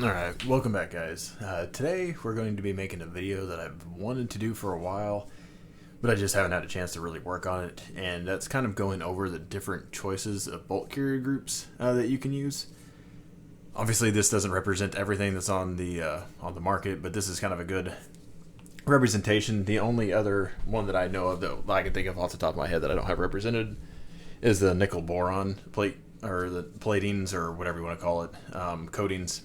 Alright, welcome back guys. Today we're going to be making a video that I've wanted to do for a while, but I just haven't had a chance to really work on it, and that's kind of going over the different choices of bolt carrier groups that you can use. Obviously this doesn't represent everything that's on the market, but this is kind of a good representation. The only other one that I know of that I can think of off the top of my head that I don't have represented is the nickel boron plate, or the platings, or whatever you want to call it, coatings.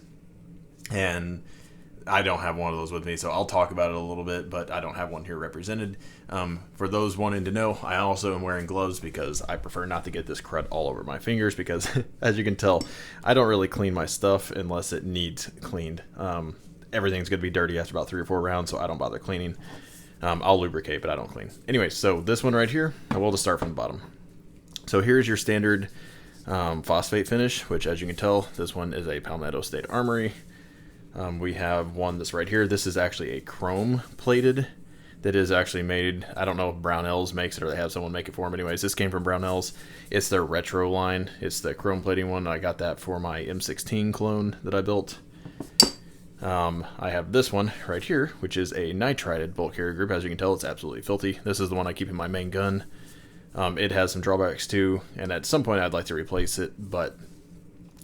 And I don't have one of those with me, so I'll talk about it a little bit, but I don't have one here represented. For those wanting to know, I also am wearing gloves because I prefer not to get this crud all over my fingers because, as you can tell, I don't really clean my stuff unless it needs cleaned. Everything's going to be dirty after about 3 or 4 rounds, so I don't bother cleaning. I'll lubricate, but I don't clean. Anyway, so this one right here, I will just start from the bottom. So here's your standard phosphate finish, which, as you can tell, this one is a Palmetto State Armory. We have one that's right here. This is actually a chrome plated that is actually made, I don't know if Brownells makes it or they have someone make it for them. Anyways, this came from Brownells. It's their retro line. It's the chrome plating one. I got that for my M16 clone that I built. I have this one right here, which is a nitrided bolt carrier group. As you can tell, it's absolutely filthy. This is the one I keep in my main gun. It has some drawbacks too, and at some point I'd like to replace it, but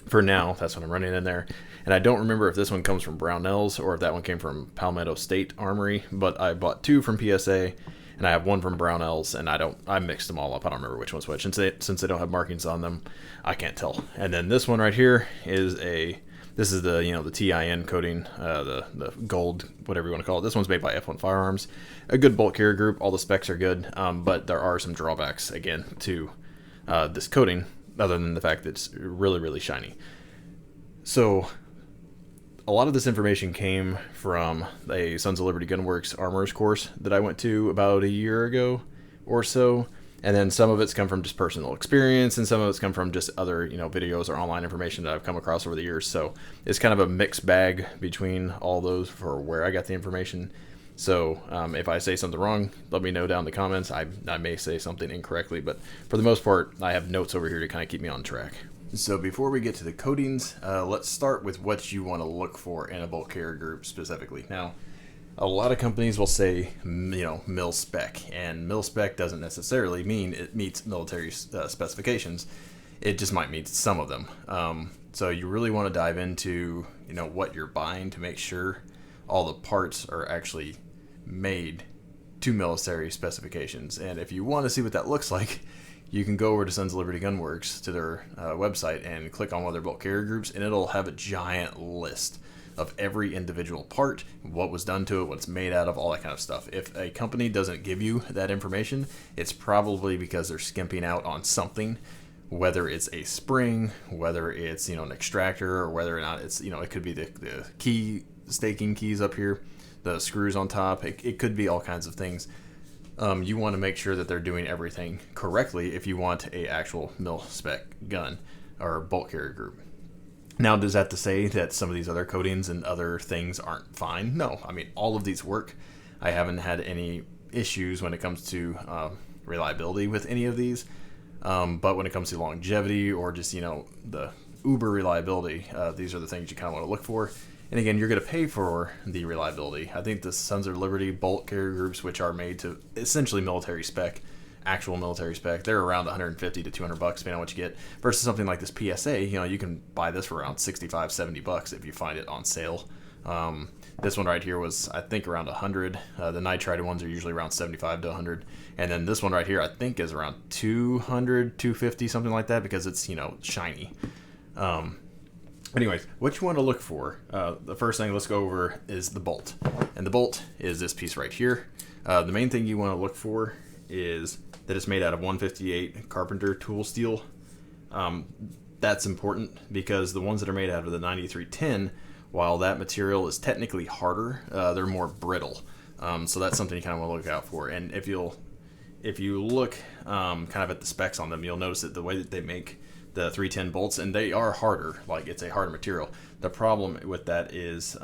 for now, that's what I'm running in there. And I don't remember if this one comes from Brownells or if that one came from Palmetto State Armory, but I bought 2 from PSA, and I have 1 from Brownells, and I mixed them all up. I don't remember which one's which. Since they don't have markings on them, I can't tell. And then this one right here is this is the, the TIN coating, the gold, whatever you want to call it. This one's made by F1 Firearms. A good bolt carrier group. All the specs are good, but there are some drawbacks, again, to this coating, other than the fact that it's really, really shiny. So a lot of this information came from a Sons of Liberty Gunworks Armorers course that I went to about a year ago or so. And then some of it's come from just personal experience, and some of it's come from just other, videos or online information that I've come across over the years. So it's kind of a mixed bag between all those for where I got the information. So if I say something wrong, let me know down in the comments. I may say something incorrectly, but for the most part, I have notes over here to kind of keep me on track. So before we get to the coatings, let's start with what you want to look for in a bolt carrier group specifically. Now, a lot of companies will say, mil spec, and mil spec doesn't necessarily mean it meets military specifications. It just might meet some of them. So you really want to dive into, what you're buying to make sure all the parts are actually made to military specifications. And if you want to see what that looks like, you can go over to Sons of Liberty Gunworks to their website and click on one of their bolt carrier groups, and it'll have a giant list of every individual part, what was done to it, what it's made out of, all that kind of stuff. If a company doesn't give you that information, it's probably because they're skimping out on something, whether it's a spring, whether it's, an extractor, or whether or not it's, it could be the key, staking keys up here, the screws on top. It could be all kinds of things. You want to make sure that they're doing everything correctly if you want a actual mil spec gun or bolt carrier group. Now, does that to say that some of these other coatings and other things aren't fine? No. I mean, all of these work. I haven't had any issues when it comes to reliability with any of these. But when it comes to longevity or just, the uber reliability, these are the things you kind of want to look for. And again, you're going to pay for the reliability. I think the Sons of Liberty bolt carrier groups, which are made to essentially military spec, actual military spec, they're around 150 to 200 bucks depending on what you get, versus something like this PSA. You can buy this for around 65, 70 bucks if you find it on sale. This one right here was, I think, around 100. The nitrided ones are usually around 75 to 100, and then this one right here I think is around 200, 250, something like that, because it's shiny. Anyways, what you want to look for, the first thing let's go over is the bolt, and the bolt is this piece right here. The main thing you want to look for is that it's made out of 158 Carpenter tool steel. That's important because the ones that are made out of the 9310, while that material is technically harder, they're more brittle. So that's something you kind of want to look out for. And if you look kind of at the specs on them, you'll notice that the way that they make the 310 bolts, and they are harder, like it's a harder material. The problem with that is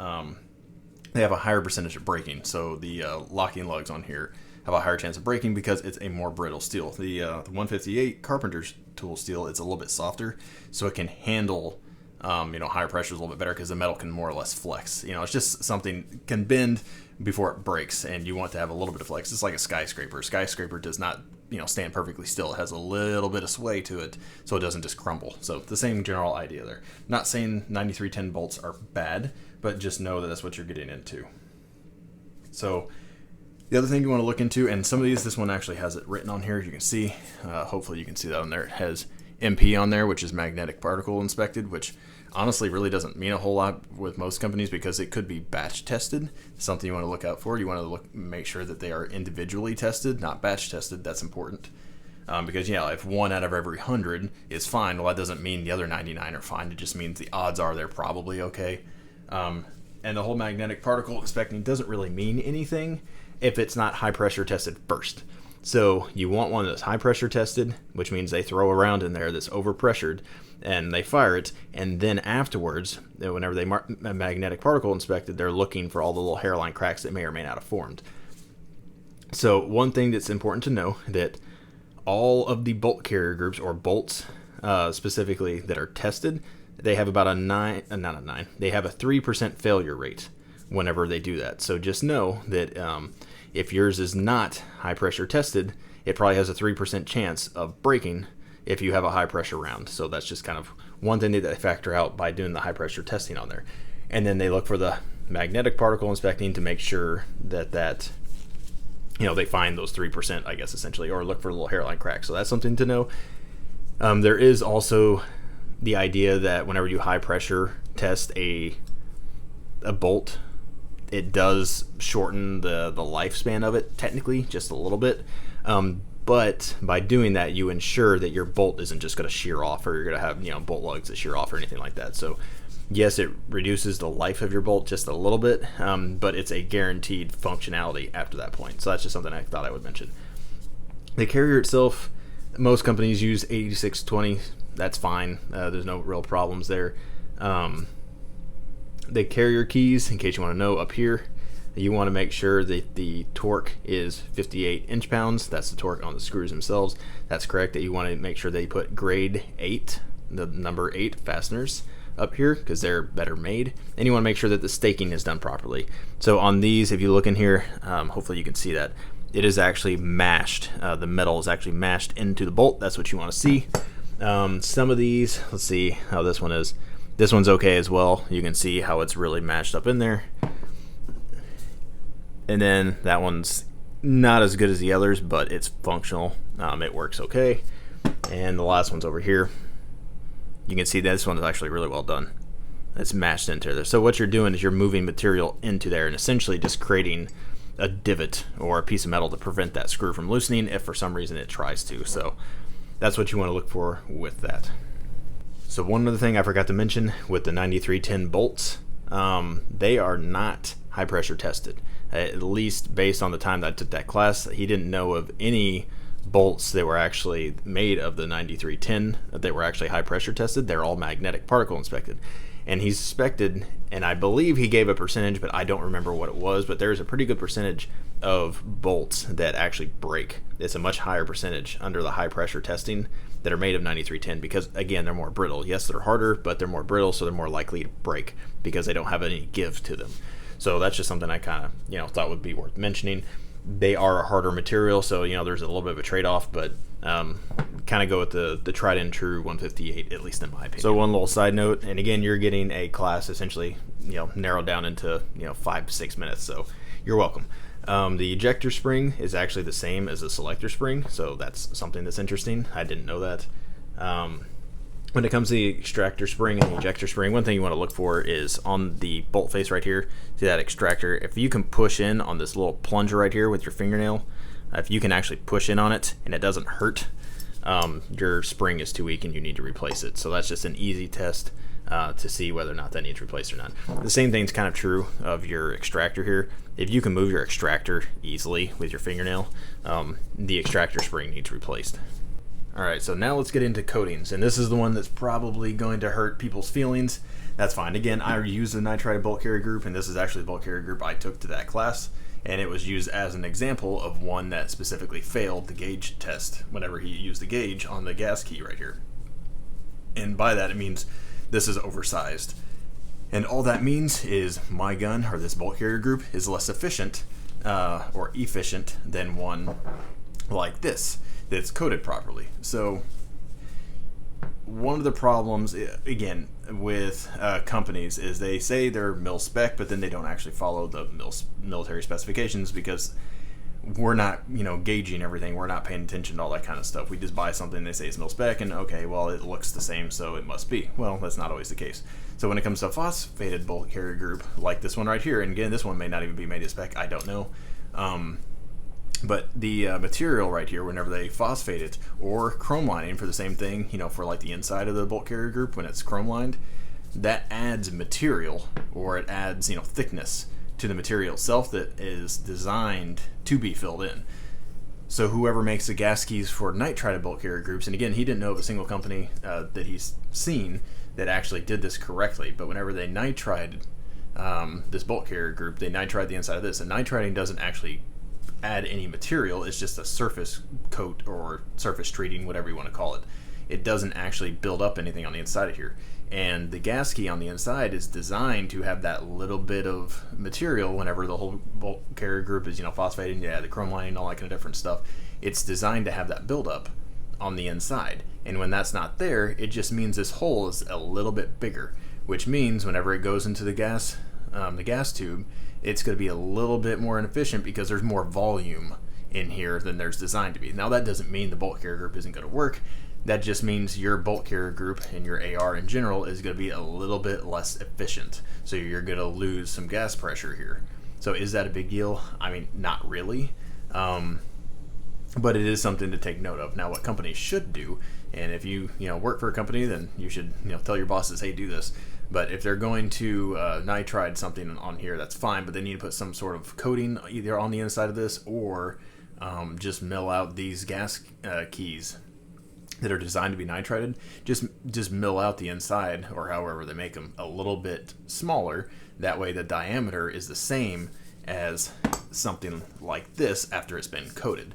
they have a higher percentage of breaking. So the locking lugs on here have a higher chance of breaking because it's a more brittle steel. The 158 Carpenter's tool steel, it's a little bit softer, so it can handle Higher pressure is a little bit better because the metal can more or less flex. It's just something can bend before it breaks, and you want to have a little bit of flex. It's like a skyscraper. A skyscraper does not, stand perfectly still. It has a little bit of sway to it, so it doesn't just crumble. So the same general idea there. Not saying 9310 bolts are bad, but just know that that's what you're getting into. So the other thing you want to look into, and some of these, this one actually has it written on here, as you can see. Hopefully you can see that on there. It has MP on there, which is magnetic particle inspected, which honestly really doesn't mean a whole lot with most companies because it could be batch tested. Something you want to look out for. You want to make sure that they are individually tested, not batch tested. That's important. Because if 1 out of every 100 is fine, well, that doesn't mean the other 99 are fine. It just means the odds are they're probably okay. And the whole magnetic particle inspecting doesn't really mean anything if it's not high pressure tested first. So you want one that's high pressure tested, which means they throw a round in there that's overpressured and they fire it, and then afterwards, whenever they magnetic particle inspected, they're looking for all the little hairline cracks that may or may not have formed. So one thing that's important to know, that all of the bolt carrier groups, or bolts specifically, that are tested, they have about they have a 3% failure rate whenever they do that. So just know that if yours is not high pressure tested, it probably has a 3% chance of breaking if you have a high pressure round. So that's just kind of one thing that they factor out by doing the high pressure testing on there. And then they look for the magnetic particle inspecting to make sure that they find those 3%, I guess, essentially, or look for a little hairline cracks. So that's something to know. There is also the idea that whenever you high pressure test a bolt, it does shorten the lifespan of it, technically, just a little bit. But by doing that, you ensure that your bolt isn't just going to shear off, or you're going to have bolt lugs that shear off or anything like that. So yes, it reduces the life of your bolt just a little bit, but it's a guaranteed functionality after that point. So that's just something I thought I would mention. The carrier itself, most companies use 8620. That's fine. There's no real problems there. The carrier keys, in case you want to know, up here, you want to make sure that the torque is 58 inch-pounds. That's the torque on the screws themselves. That's correct. That you want to make sure they put grade 8, the number 8 fasteners up here, because they're better made. And you want to make sure that the staking is done properly. So on these, if you look in here, hopefully you can see that it is actually mashed. The metal is actually mashed into the bolt. That's what you want to see. Some of these, let's see how this one is. This one's okay as well. You can see how it's really mashed up in there. And then that one's not as good as the others, but it's functional. It works okay. And the last one's over here. You can see that this one is actually really well done. It's mashed into there. So what you're doing is you're moving material into there and essentially just creating a divot or a piece of metal to prevent that screw from loosening if for some reason it tries to. So that's what you want to look for with that. So one other thing I forgot to mention with the 9310 bolts, they are not high pressure tested. At least based on the time that I took that class, he didn't know of any bolts that were actually made of the 9310 that were actually high pressure tested. They're all magnetic particle inspected. And he suspected, and I believe he gave a percentage, but I don't remember what it was, but there's a pretty good percentage of bolts that actually break. It's a much higher percentage under the high pressure testing that are made of 9310 because, again, they're more brittle. Yes, they're harder, but they're more brittle, so they're more likely to break because they don't have any give to them. So that's just something I kind of, thought would be worth mentioning. They are a harder material, so, there's a little bit of a trade-off, but kind of go with the tried and true 158, at least in my opinion. So one little side note, and again, you're getting a class essentially, narrowed down into, 5 to 6 minutes, so you're welcome. The ejector spring is actually the same as the selector spring, so that's something that's interesting. I didn't know that. When it comes to the extractor spring and the ejector spring, one thing you want to look for is on the bolt face right here. See that extractor? If you can push in on this little plunger right here with your fingernail, if you can actually push in on it and it doesn't hurt, your spring is too weak and you need to replace it. So that's just an easy test to see whether or not that needs replaced or not. The same thing's kind of true of your extractor here. If you can move your extractor easily with your fingernail, the extractor spring needs replaced. Alright, so now let's get into coatings, and this is the one that's probably going to hurt people's feelings. That's fine. Again, I use the nitride bolt carrier group, and this is actually the bolt carrier group I took to that class, and it was used as an example of one that specifically failed the gauge test whenever he used the gauge on the gas key right here. And by that it means this is oversized. And all that means is my gun, or this bolt carrier group, is less efficient or efficient than one like this that's coated properly. So one of the problems, again, with companies is they say they're mil spec, but then they don't actually follow the military specifications, because we're not, gauging everything. We're not paying attention to all that kind of stuff. We just buy something, they say it's mil spec, and okay, well, it looks the same, so it must be. Well, that's not always the case. So when it comes to a phosphated bolt carrier group, like this one right here, and again, this one may not even be made to spec, I don't know. But the material right here, whenever they phosphate it, or chrome lining for the same thing, for like the inside of the bolt carrier group, when it's chrome lined, that adds material, or it adds, thickness to the material itself that is designed to be filled in. So whoever makes the gas keys for nitrided bolt carrier groups, and again, he didn't know of a single company that he's seen that actually did this correctly, but whenever they nitrided this bolt carrier group, they nitride the inside of this, and nitriding doesn't actually add any material. It's just a surface coat or surface treating, whatever you want to call it. It doesn't actually build up anything on the inside of here. And the gas key on the inside is designed to have that little bit of material whenever the whole bolt carrier group is, phosphated, the chrome lining, all that kind of different stuff. It's designed to have that buildup on the inside. And when that's not there, it just means this hole is a little bit bigger, which means whenever it goes into the gas tube, it's going to be a little bit more inefficient because there's more volume in here than there's designed to be. Now, that doesn't mean the bolt carrier group isn't going to work. That just means your bolt carrier group and your AR in general is going to be a little bit less efficient. So you're going to lose some gas pressure here. So is that a big deal? I mean, not really. But it is something to take note of. Now, what companies should do, and if you work for a company, then you should tell your bosses, hey, do this. But if they're going to nitride something on here, that's fine, but they need to put some sort of coating either on the inside of this, or just mill out these gas keys that are designed to be nitrided. Just mill out the inside, or however they make them, a little bit smaller. That way the diameter is the same as something like this after it's been coated.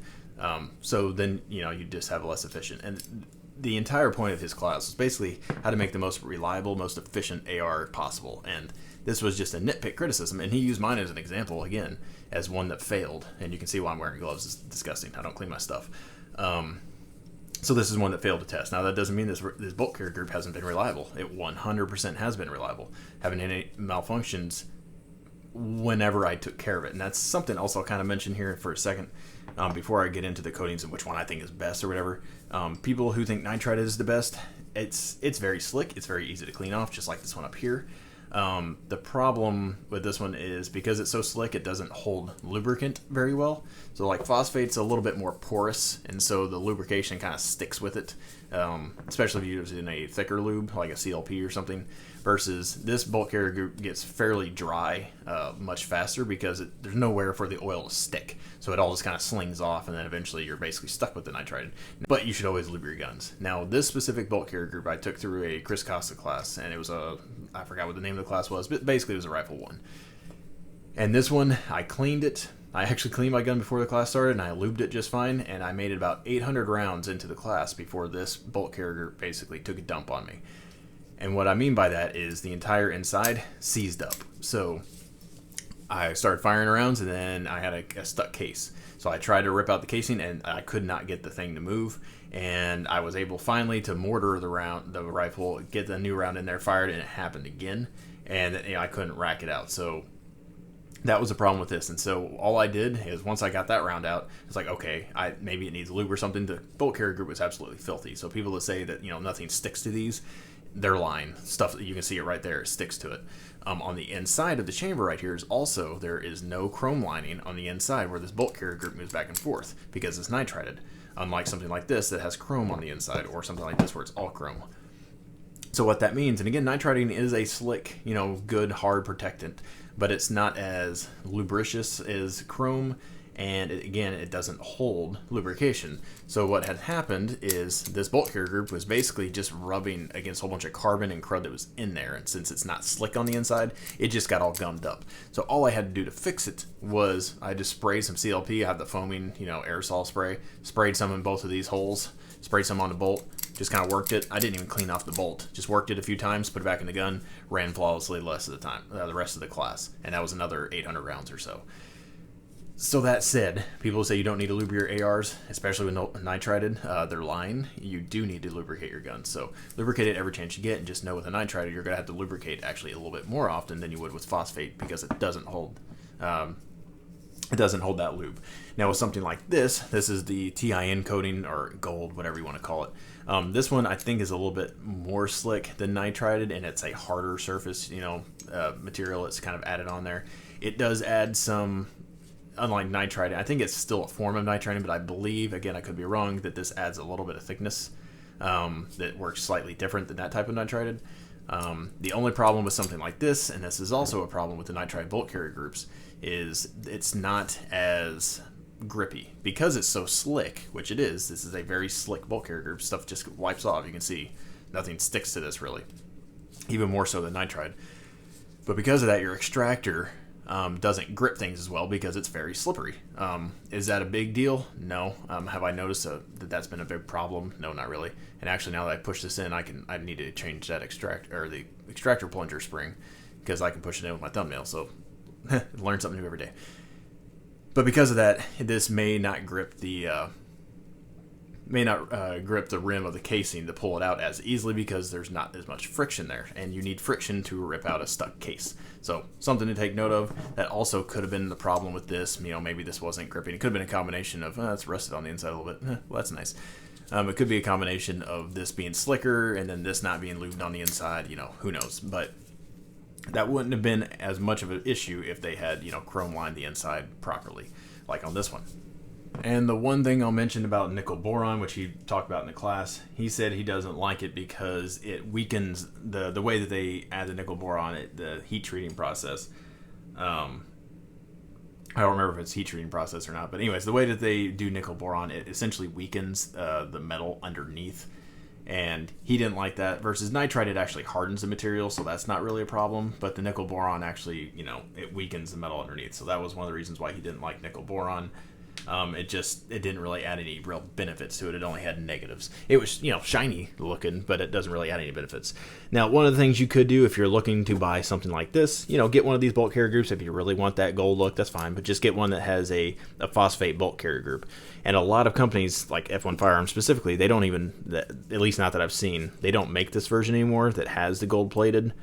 So then you just have a less efficient. And the entire point of his class was basically how to make the most reliable, most efficient AR possible. And this was just a nitpick criticism, and he used mine as an example, again, as one that failed. And you can see why I'm wearing gloves. It's disgusting. I don't clean my stuff. So this is one that failed to test. Now, that doesn't mean this bolt carrier group hasn't been reliable. It 100% has been reliable. Haven't had any malfunctions whenever I took care of it. And that's something else I'll kind of mention here for a second before I get into the coatings and which one I think is best or whatever. People who think nitride is the best, it's very slick. It's very easy to clean off, just like this one up here. The problem with this one is because it's so slick, it doesn't hold lubricant very well. So like phosphate's a little bit more porous, and so the lubrication kind of sticks with it, especially if you use it in a thicker lube, like a CLP or something, versus this bolt carrier group gets fairly dry much faster because there's nowhere for the oil to stick. So it all just kind of slings off, and then eventually you're basically stuck with the nitride. But you should always lube your guns. Now, this specific bolt carrier group I took through a Chris Costa class, and it was I forgot what the name of the class was, but basically it was a rifle one. And this one, I cleaned it. I actually cleaned my gun before the class started, and I lubed it just fine, and I made it about 800 rounds into the class before this bolt carrier group basically took a dump on me. And what I mean by that is the entire inside seized up. So I started firing rounds, and then I had a stuck case. So I tried to rip out the casing, and I could not get the thing to move. And I was able finally to mortar the rifle, get the new round in there, fired, and it happened again. And I couldn't rack it out. So that was a problem with this. And so all I did is once I got that round out, it's like, okay, maybe it needs lube or something. The bolt carrier group was absolutely filthy. So people that say that nothing sticks to these, they're lying. Stuff that you can see it right there, it sticks to it. On the inside of the chamber right here there is no chrome lining on the inside where this bolt carrier group moves back and forth because it's nitrided. Unlike something like this that has chrome on the inside, or something like this where it's all chrome. So what that means, and again, nitriding is a slick, good, hard protectant, but it's not as lubricious as chrome, and it doesn't hold lubrication. So what had happened is this bolt carrier group was basically just rubbing against a whole bunch of carbon and crud that was in there, and since it's not slick on the inside, it just got all gummed up. So all I had to do to fix it was I just sprayed some CLP. I have the foaming, aerosol spray, sprayed some in both of these holes, sprayed some on the bolt, just kind of worked it. I didn't even clean off the bolt, just worked it a few times, put it back in the gun, ran flawlessly the rest of the time, the rest of the class, and that was another 800 rounds or so. So that said, people say you don't need to lubricate your ARs, especially with nitrided. They're lying. You do need to lubricate your guns. So lubricate it every chance you get, and just know with a nitrided, you're going to have to lubricate actually a little bit more often than you would with phosphate because it doesn't hold. It doesn't hold that lube. Now with something like this is the TIN coating or gold, whatever you want to call it. This one I think is a little bit more slick than nitrided, and it's a harder surface, material. It's kind of added on there. It does add some. Unlike nitrided, I think it's still a form of nitrided, but I believe, again, I could be wrong, that this adds a little bit of thickness that works slightly different than that type of nitrided. The only problem with something like this, and this is also a problem with the nitrided bolt carrier groups, is it's not as grippy. Because it's so slick, which it is, this is a very slick bolt carrier group, stuff just wipes off. You can see nothing sticks to this really, even more so than nitride. But because of that, your extractor doesn't grip things as well because it's very slippery. Is that a big deal? No. Have I noticed that that's been a big problem? No, not really. And actually, now that I push this in, I need to change that the extractor plunger spring because I can push it in with my thumbnail. So learn something new every day. But because of that, this may not grip the rim of the casing to pull it out as easily because there's not as much friction there, and you need friction to rip out a stuck case. So something to take note of. That also could have been the problem with this. Maybe this wasn't gripping. It could have been a combination of it's rusted on the inside a little bit. Well, that's nice. It could be a combination of this being slicker and then this not being lubed on the inside. Who knows? But that wouldn't have been as much of an issue if they had chrome lined the inside properly, like on this one. And the one thing I'll mention about nickel boron, which he talked about in the class, he said he doesn't like it because it weakens the way that they add the nickel boron, the heat treating process. I don't remember if it's heat treating process or not, but anyways, the way that they do nickel boron, it essentially weakens the metal underneath, and he didn't like that. Versus nitride, it actually hardens the material, so that's not really a problem. But the nickel boron actually, it weakens the metal underneath, so that was one of the reasons why he didn't like nickel boron. It didn't really add any real benefits to it. It only had negatives. It was, shiny looking, but it doesn't really add any benefits. Now, one of the things you could do if you're looking to buy something like this, get one of these bolt carrier groups. If you really want that gold look, that's fine, but just get one that has a phosphate bolt carrier group. And a lot of companies, like F1 Firearms specifically, they don't even, at least not that I've seen, they don't make this version anymore that has the gold plated.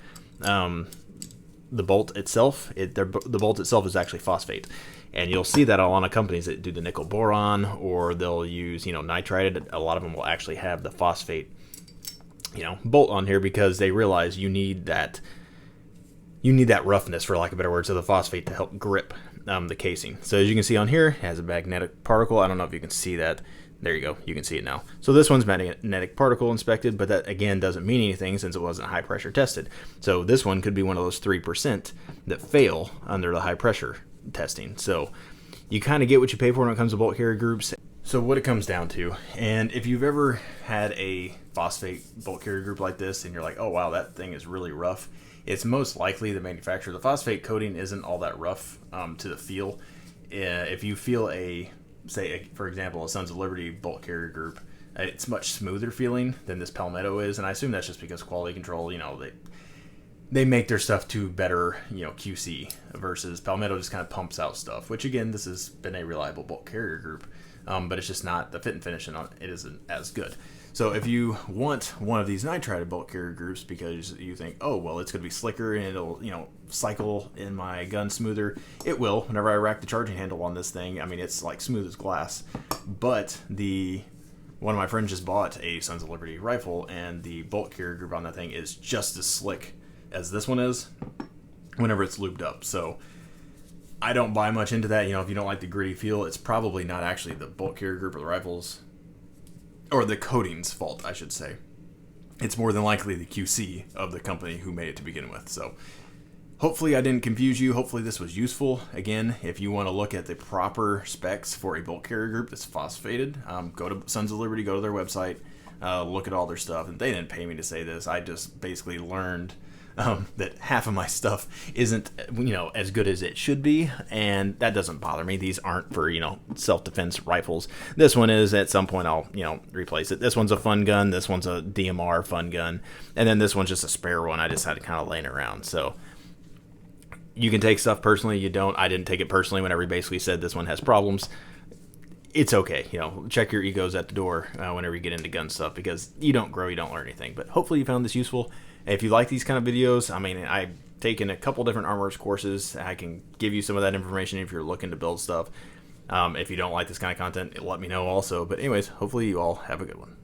The bolt itself, the bolt itself is actually phosphate. And you'll see that a lot of companies that do the nickel boron, or they'll use, nitrided. A lot of them will actually have the phosphate, bolt on here because they realize you need that roughness, for lack of better words, of the phosphate to help grip the casing. So as you can see on here, it has a magnetic particle. I don't know if you can see that. There you go. You can see it now. So this one's magnetic particle inspected, but that again doesn't mean anything since it wasn't high pressure tested. So this one could be one of those 3% that fail under the high pressure testing. So you kind of get what you pay for when it comes to bolt carrier groups. So what it comes down to, and if you've ever had a phosphate bolt carrier group like this and you're like, oh wow, that thing is really rough, it's most likely the manufacturer. The phosphate coating isn't all that rough to the feel. If you feel for example, a Sons of Liberty bolt carrier group, it's much smoother feeling than this Palmetto is, and I assume that's just because quality control, they make their stuff to better, QC, versus Palmetto just kind of pumps out stuff, which again, this has been a reliable bolt carrier group, but it's just not, the fit and finish on it isn't as good. So if you want one of these nitrided bolt carrier groups because you think, oh, well, it's going to be slicker and it'll, cycle in my gun smoother, it will. Whenever I rack the charging handle on this thing, I mean, it's like smooth as glass. But one of my friends just bought a Sons of Liberty rifle, and the bolt carrier group on that thing is just as slick as this one is whenever it's lubed up. So I don't buy much into that. If you don't like the gritty feel, it's probably not actually the bolt carrier group or the rifles, or the coating's fault, I should say. It's more than likely the QC of the company who made it to begin with. So hopefully I didn't confuse you. Hopefully this was useful. Again, if you want to look at the proper specs for a bolt carrier group that's phosphated, go to Sons of Liberty, go to their website, look at all their stuff. And they didn't pay me to say this. I just basically learned that half of my stuff isn't, as good as it should be, and that doesn't bother me. These aren't for, self-defense rifles. This one is. At some point I'll, replace it. This one's a fun gun. This one's a DMR fun gun. And then this one's just a spare one I just had kind of laying around. So you can take stuff personally. You don't. I didn't take it personally whenever he basically said this one has problems. It's okay. Check your egos at the door whenever you get into gun stuff, because you don't grow, you don't learn anything. But hopefully you found this useful. If you like these kind of videos, I've taken a couple different armorers courses. I can give you some of that information if you're looking to build stuff. If you don't like this kind of content, let me know also. But anyways, hopefully you all have a good one.